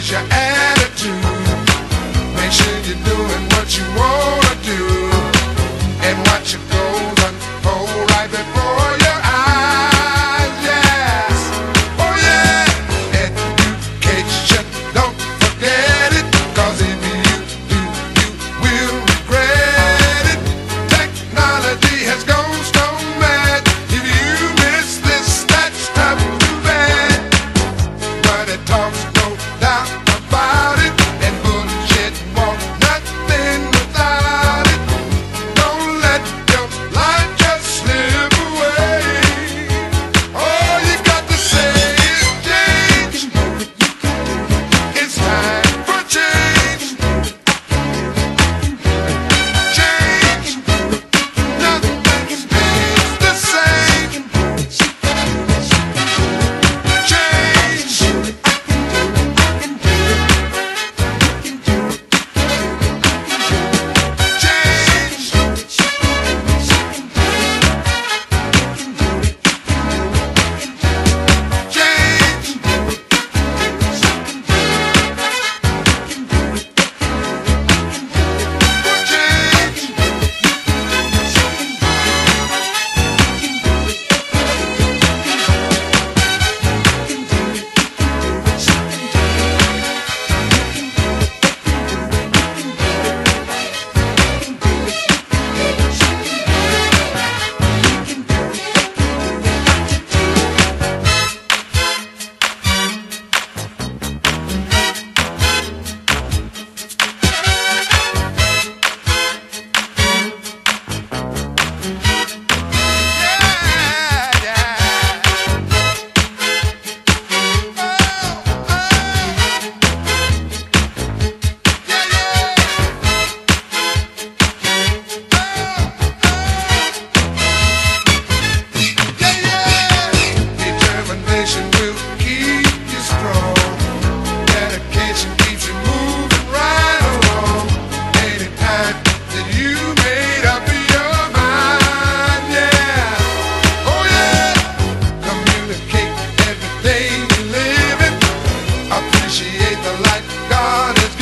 change your attitude. Make sure you're doing what you wanna do, and watch your goals unfold right before your eyes. Yes, oh yeah. Education, don't forget it, 'cause if you do, you will regret it. Technology has gone stone mad. If you miss this, that's tough too bad. But it talks no doubt about it, and bullshit won't nothing without it. Don't let your life just slip away. All you got to say is change. It's time for change. Change. Nothing stays the same. Change. Determination will keep you strong. Dedication keeps you moving right along. Anytime that you made up your mind, yeah, oh yeah. Communicate every day you live it. Appreciate the life God has